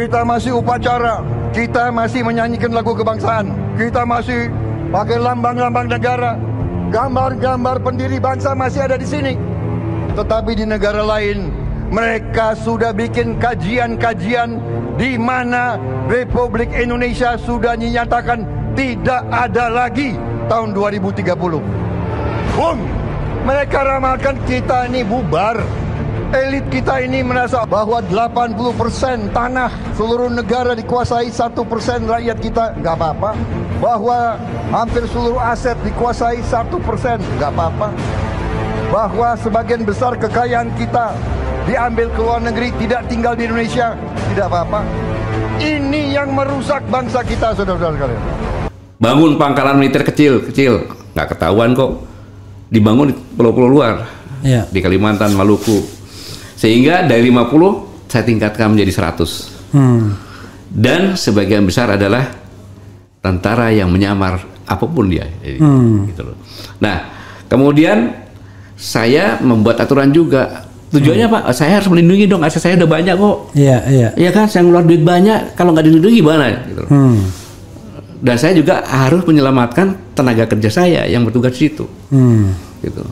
Kita masih upacara, kita masih menyanyikan lagu kebangsaan, kita masih pakai lambang-lambang negara, gambar-gambar pendiri bangsa masih ada di sini. Tetapi di negara lain, mereka sudah bikin kajian-kajian di mana Republik Indonesia sudah dinyatakan tidak ada lagi tahun 2030. Mereka ramalkan kita ini bubar. Elit kita ini merasa bahwa 80% tanah seluruh negara dikuasai 1% rakyat kita, nggak apa-apa. Bahwa hampir seluruh aset dikuasai 1%, nggak apa-apa. Bahwa sebagian besar kekayaan kita diambil ke luar negeri, tidak tinggal di Indonesia, tidak apa-apa. Ini yang merusak bangsa kita, saudara-saudara sekalian. Bangun pangkalan militer kecil-kecil, nggak ketahuan kok. Dibangun di pulau-pulau luar, di Kalimantan, Maluku. Sehingga dari 50 saya tingkatkan menjadi 100. Dan sebagian besar adalah tentara yang menyamar apapun dia. Gitu loh. Nah, kemudian saya membuat aturan juga. Tujuannya Pak, saya harus melindungi dong, aset saya udah banyak kok. Iya kan, saya ngeluar duit banyak, kalau nggak dilindungi gimana? Gitu. Dan saya juga harus menyelamatkan tenaga kerja saya yang bertugas di situ. Gitu.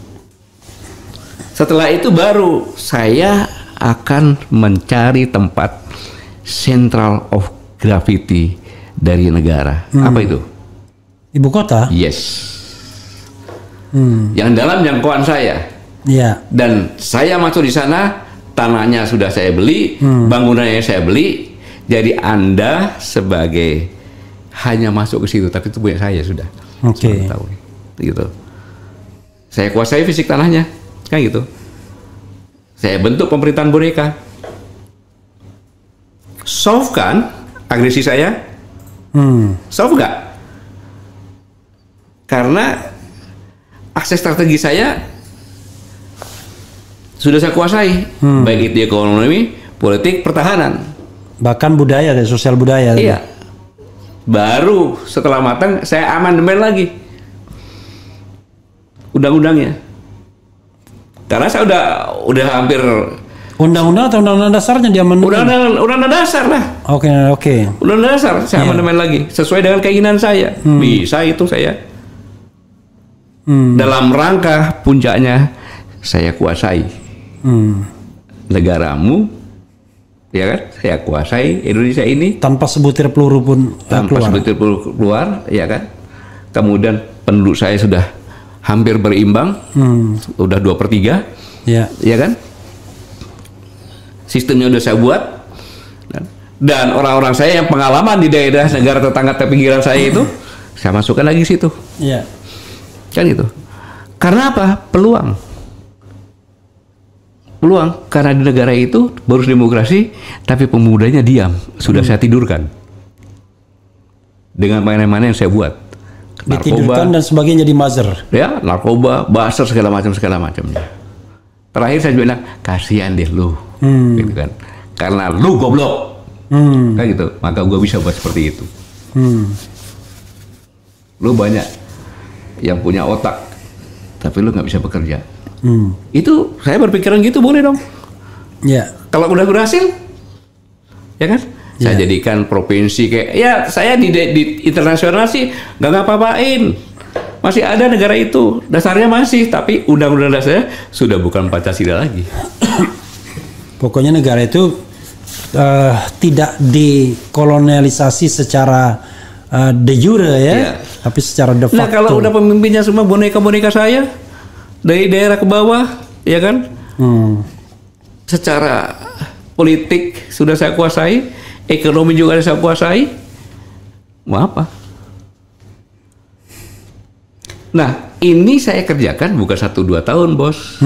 Setelah itu baru saya akan mencari tempat central of gravity dari negara. Apa itu? Ibu kota? Yes. Yang dalam jangkauan saya. Dan saya masuk di sana, tanahnya sudah saya beli, bangunannya saya beli. Jadi Anda sebagai hanya masuk ke situ, tapi itu punya saya sudah. Tahu. Gitu. Saya kuasai fisik tanahnya. Kan gitu. Saya bentuk pemerintahan boneka. Soft kan agresi saya? Soft nggak? Karena akses strategi saya sudah saya kuasai. Baik itu ekonomi, politik, pertahanan. Bahkan budaya dan sosial budaya. Iya. Baru setelah matang saya amandemen lagi undang-undangnya. Karena saya udah hampir undang-undang atau undang-undang dasarnya dia undang-undang dasar lah. Oke. Undang-undang dasar saya amandemen lagi sesuai dengan keinginan saya. Bisa itu saya. Dalam rangka puncaknya saya kuasai negaramu, ya kan? Saya kuasai Indonesia ini tanpa sebutir peluru pun keluar, ya kan? Kemudian penduduk saya sudah hampir berimbang, udah 2/3, ya kan? Sistemnya udah saya buat, dan orang-orang saya yang pengalaman di daerah negara tetangga pinggiran saya itu, saya masukkan lagi situ, kan gitu. Karena apa? Peluang, karena di negara itu baru demokrasi, tapi pemudanya diam, sudah saya tidurkan dengan mana-mana yang saya buat. Ditidurkan dan sebagainya di mazar. Ya, narkoba, buzzer segala macamnya. Terakhir saya bilang, kasihan deh lu, gitu kan? Karena lu goblok, kan gitu. Maka gua bisa buat seperti itu. Lu banyak yang punya otak, tapi lu nggak bisa bekerja. Itu saya berpikiran gitu, boleh dong. Kalau udah berhasil, ya kan? Saya jadikan provinsi kayak, ya saya di internasional sih nggak ngapa-ngapain, masih ada negara itu dasarnya masih, tapi undang-undang dasarnya sudah bukan Pancasila lagi. Pokoknya negara itu tidak dikolonialisasi secara de jure tapi secara de facto. Nah kalau udah pemimpinnya semua boneka-boneka saya dari daerah ke bawah, ya kan? Secara politik sudah saya kuasai. Ekonomi juga saya kuasai, mau apa? Nah, ini saya kerjakan bukan 1-2 tahun, bos.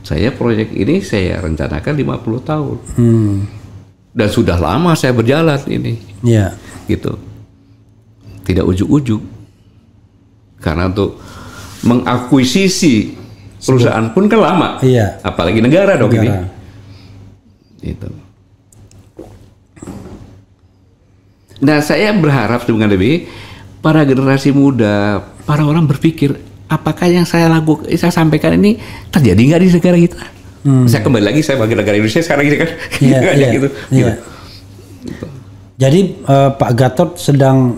Saya proyek ini saya rencanakan 50 tahun. Dan sudah lama saya berjalan ini. Gitu. Tidak ujuk-ujuk. Karena untuk mengakuisisi perusahaan pun kan lama. Apalagi negara dong ini. Gitu. Nah, saya berharap dengan lebih para generasi muda, para orang berpikir, apakah yang saya sampaikan ini terjadi nggak di negara kita? Saya kembali lagi, saya bagi negara Indonesia sekarang ini kan, gitu. Gitu. Jadi Pak Gatot sedang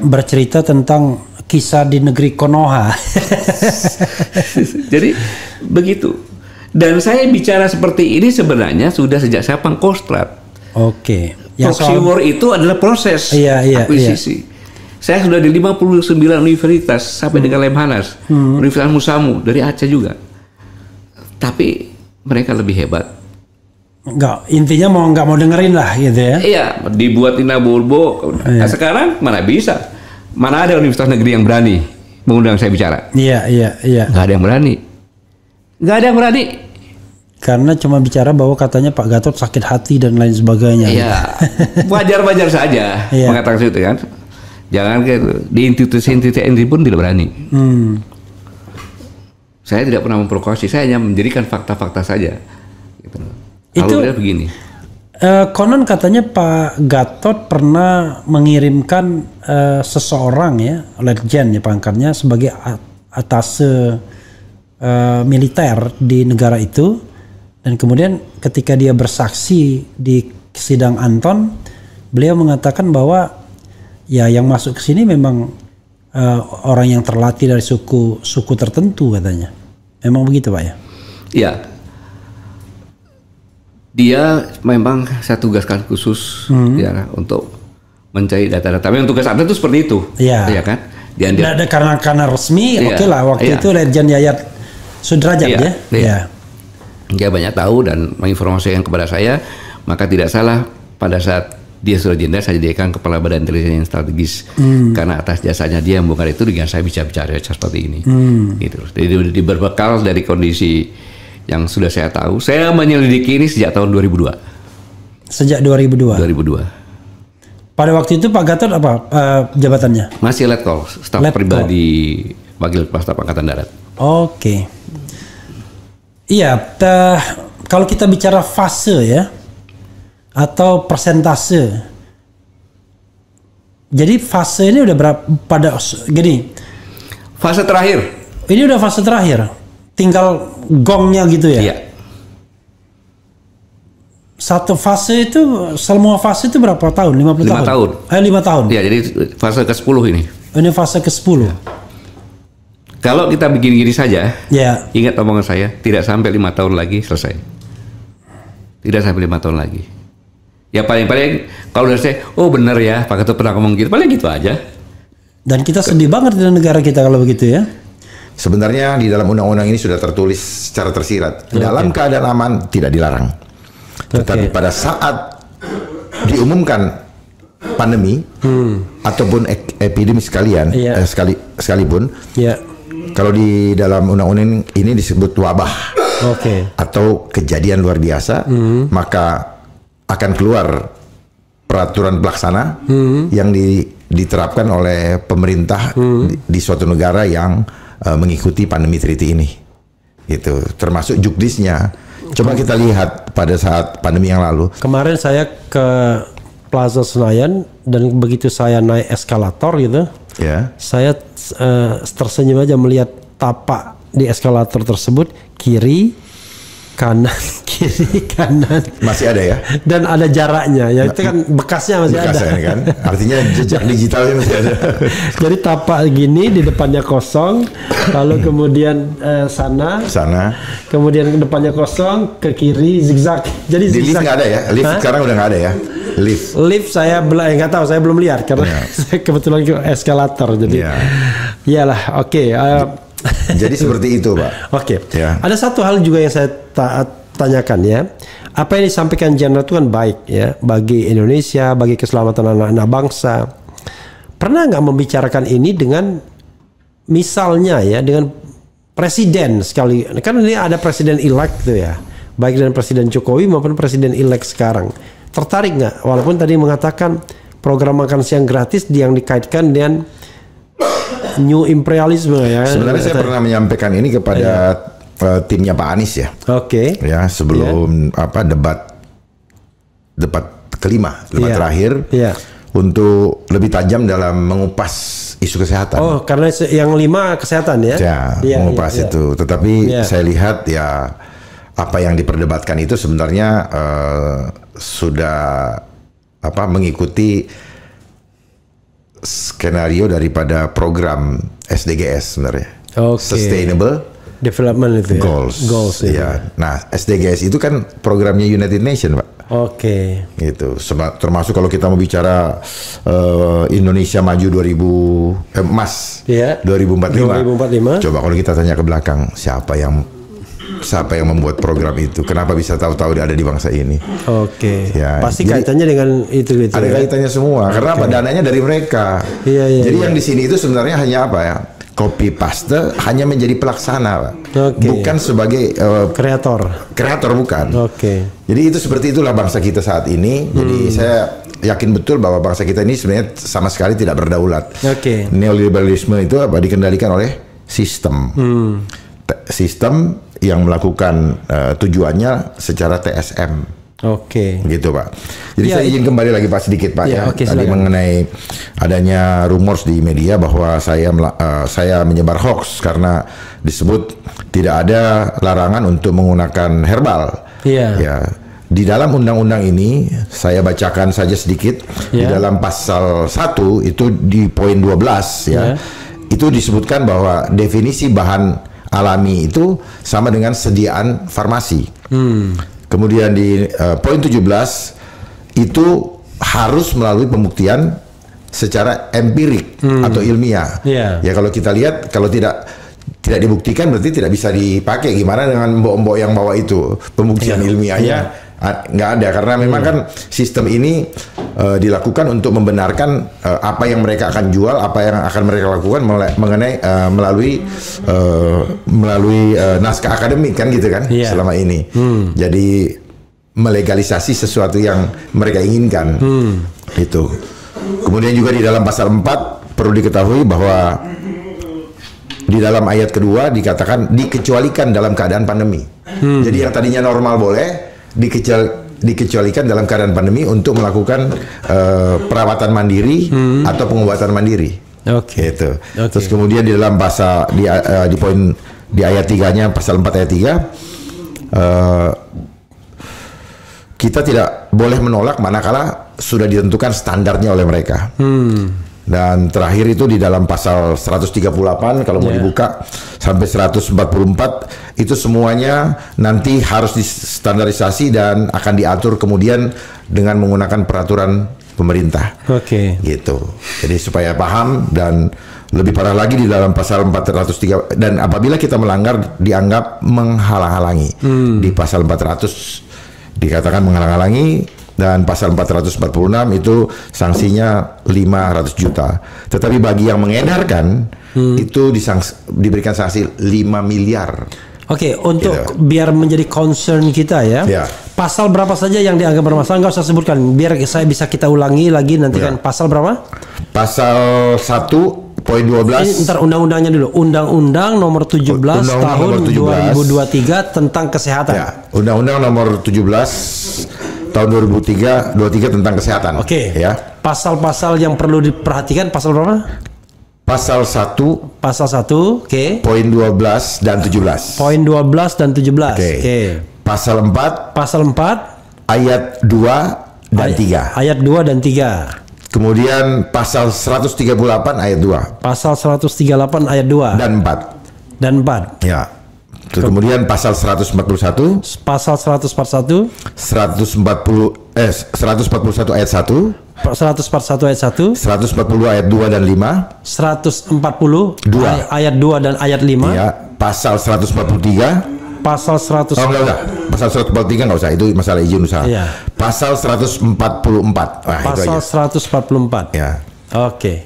bercerita tentang kisah di negeri Konoha. Jadi begitu. Dan saya bicara seperti ini sebenarnya sudah sejak saya Pangkostrat. Oke. Proxy war itu adalah proses akuisisi. Saya sudah di 59 universitas sampai dengan Lemhanas, Universitas Musamu dari Aceh juga. Tapi mereka lebih hebat. Intinya nggak mau dengerin lah gitu ya. Iya, dibuatin Bulbo. Nah, sekarang mana bisa? Mana ada universitas negeri yang berani mengundang saya bicara? Iya. Nggak ada yang berani. Karena cuma bicara bahwa katanya Pak Gatot sakit hati dan lain sebagainya. Iya, wajar saja mengatakan itu kan. Jangan di institusi pun tidak berani. Saya tidak pernah memprovokasi, saya hanya mendirikan fakta-fakta saja. Gitu. Itu begini. Konon katanya Pak Gatot pernah mengirimkan seseorang ya, letjen ya pangkatnya sebagai atase militer di negara itu, dan kemudian ketika dia bersaksi di sidang Anton, beliau mengatakan bahwa ya yang masuk ke sini memang orang yang terlatih dari suku tertentu katanya. Memang begitu Pak ya? Iya. Dia memang saya tugaskan khusus ya untuk mencari data-data. Memang tugas Anda itu seperti itu, ya kan? Karena resmi, oke lah. Waktu itu Letjen Yayat Sudrajat ya. Dia banyak tahu dan menginformasikan kepada saya, maka tidak salah pada saat dia sudah jenderal saya jadikan kepala Badan Intelijen yang Strategis karena atas jasanya dia membongkar itu dengan saya bisa bicara seperti ini. Gitu. Jadi berbekal dari kondisi yang sudah saya tahu, saya menyelidiki ini sejak tahun 2002. Sejak 2002. Pada waktu itu Pak Gatot apa jabatannya? Masih Letkol, staf pribadi Wakil Kepala Staf Angkatan Darat. Oke. Iya, kalau kita bicara fase ya atau persentase. Jadi fase ini udah berapa gini? Fase terakhir. Ini udah fase terakhir. Tinggal gongnya gitu ya. Iya. Satu fase itu, semua fase itu berapa tahun? 50 5 tahun. 5 tahun. Iya, jadi fase ke-10 ini. Ini fase ke-10. Ya. Kalau kita begini-gini saja, ingat omongan saya, tidak sampai 5 tahun lagi selesai. Tidak sampai 5 tahun lagi. Ya paling-paling kalau udah saya, oh benar ya, Pak Gatot pernah ngomong gitu, paling gitu aja. Dan kita sedih banget dengan negara kita kalau begitu ya. Sebenarnya di dalam undang-undang ini sudah tertulis secara tersirat. Dalam keadaan aman tidak dilarang. Tetapi pada saat diumumkan pandemi ataupun epidemi sekalipun, kalau di dalam undang-undang ini disebut wabah atau kejadian luar biasa, maka akan keluar peraturan pelaksana yang diterapkan oleh pemerintah di suatu negara yang mengikuti pandemi treaty ini, gitu. Termasuk jukdisnya. Coba kita lihat pada saat pandemi yang lalu. Kemarin saya ke Plaza Senayan dan begitu saya naik eskalator gitu, saya tersenyum aja melihat tapak di eskalator tersebut, kiri kanan masih ada ya, dan ada jaraknya ya, itu kan bekasnya masih ada kan, artinya jejak digitalnya masih ada. Jadi tapak gini, di depannya kosong, lalu kemudian sana kemudian depannya kosong, ke kiri zigzag. Jadi di lift nggak ada ya, lift sekarang udah nggak ada ya, lift saya nggak tahu, saya belum lihat karena saya kebetulan ke eskalator, jadi iyalah. Jadi seperti itu, Pak. Ada satu hal juga yang saya tanyakan ya. Apa yang disampaikan Jenderal itu kan baik ya bagi Indonesia, bagi keselamatan anak-anak bangsa. Pernah nggak membicarakan ini dengan misalnya ya dengan presiden sekali? Kan ini ada presiden elect tuh ya, baik dengan Presiden Jokowi maupun presiden elect sekarang. Tertarik nggak? Walaupun tadi mengatakan program makan siang gratis yang dikaitkan dengan new imperialisme ya. Sebenarnya saya pernah menyampaikan ini kepada timnya Pak Anies ya. Ya, sebelum debat kelima, terakhir. Untuk lebih tajam dalam mengupas isu kesehatan. Oh, karena yang 5 kesehatan ya. Mengupas itu. Tetapi saya lihat ya apa yang diperdebatkan itu sebenarnya sudah mengikuti skenario daripada program SDGs sebenarnya. Sustainable Development itu ya? Goals ya. Nah, SDGs itu kan programnya United Nations, Pak. Gitu. Termasuk kalau kita mau bicara Indonesia maju 2045. Coba kalau kita tanya ke belakang, siapa yang membuat program itu? Kenapa bisa tahu-tahu ada di bangsa ini? Ya, pasti kaitannya dengan itu ada kaitannya semua. Karena apa? Dananya dari mereka. Jadi yang di sini itu sebenarnya hanya apa ya? Copy paste, hanya menjadi pelaksana, Pak. Bukan sebagai kreator bukan. Jadi itu seperti itulah bangsa kita saat ini. Jadi saya yakin betul bahwa bangsa kita ini sebenarnya sama sekali tidak berdaulat. Neoliberalisme itu dikendalikan oleh sistem. Sistem yang melakukan tujuannya secara TSM. Gitu, Pak. Jadi saya izin kembali lagi Pak sedikit, Pak, tadi mengenai adanya rumors di media bahwa saya menyebar hoax karena disebut tidak ada larangan untuk menggunakan herbal. Ya. Di dalam undang-undang ini saya bacakan saja sedikit. Di dalam pasal 1 itu di poin 12 ya. Itu disebutkan bahwa definisi bahan alami itu sama dengan sediaan farmasi. Kemudian di poin 17 itu harus melalui pembuktian secara empirik atau ilmiah. Ya kalau kita lihat kalau tidak dibuktikan berarti tidak bisa dipakai. Gimana dengan mbok-mbok yang bawa itu pembuktian ilmiahnya? Nggak ada, karena memang kan sistem ini dilakukan untuk membenarkan apa yang mereka akan jual, apa yang akan mereka lakukan melalui naskah akademik kan gitu kan selama ini. Jadi melegalisasi sesuatu yang mereka inginkan. Itu. Kemudian juga di dalam pasal 4 perlu diketahui bahwa di dalam ayat kedua dikatakan dikecualikan dalam keadaan pandemi. Jadi yang tadinya normal boleh dikecualikan dalam keadaan pandemi untuk melakukan perawatan mandiri atau pengobatan mandiri. Gitu. Terus kemudian di dalam pasal di poin di ayat 3-nya pasal 4 ayat 3 kita tidak boleh menolak manakala sudah ditentukan standarnya oleh mereka. Dan terakhir itu di dalam pasal 138 kalau mau dibuka sampai 144 itu semuanya nanti harus distandarisasi dan akan diatur kemudian dengan menggunakan peraturan pemerintah. Gitu. Jadi supaya paham, dan lebih parah lagi di dalam pasal 403 dan apabila kita melanggar dianggap menghalang-halangi. Di pasal 400 dikatakan menghalang-halangi. Dan pasal 446 itu sanksinya 500 juta. Tetapi bagi yang mengedarkan itu diberikan sanksi 5 miliar. Untuk biar menjadi concern kita ya. Pasal berapa saja yang dianggap bermasalah, nggak usah sebutkan. Biar saya kita ulangi lagi nanti kan pasal berapa? Pasal 1 poin 12. Ini ntar undang-undangnya dulu. Undang-undang nomor 17 tahun 2023 tentang kesehatan. Undang-undang nomor 17 tahun 2023 tentang kesehatan. Ya. Pasal-pasal yang perlu diperhatikan pasal berapa? Pasal 1. Pasal 1, poin 12 dan 17. Poin 12 dan 17. Pasal 4. Pasal 4 ayat 2 dan 3. Ayat 2 dan 3. Kemudian pasal 138 ayat 2. Pasal 138 ayat 2 dan 4. Ya. Kemudian pasal 141. Pasal 141. 141 ayat 1. 141 ayat 1. 140 ayat 2 dan 5. 140 ayat 2 dan ayat 5. Ya. Pasal 143. Pasal 100. Enggak. Pasal 143 enggak usah, itu masalah izin usaha. Pasal 144. Pasal 144. Ya.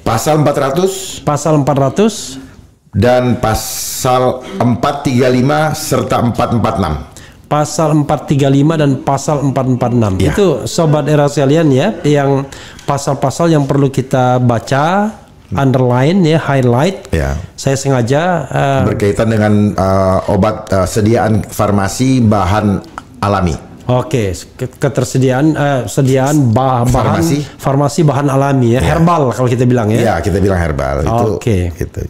Pasal 400. Pasal 400. Dan pasal 435 serta 446. Pasal 435 dan pasal 446. Itu sobat era sekalian ya, yang pasal-pasal yang perlu kita baca, underline ya, highlight. Saya sengaja berkaitan dengan obat sediaan farmasi bahan alami. Ketersediaan bahan farmasi bahan alami ya, herbal kalau kita bilang ya. Kita bilang herbal itu. Gitu.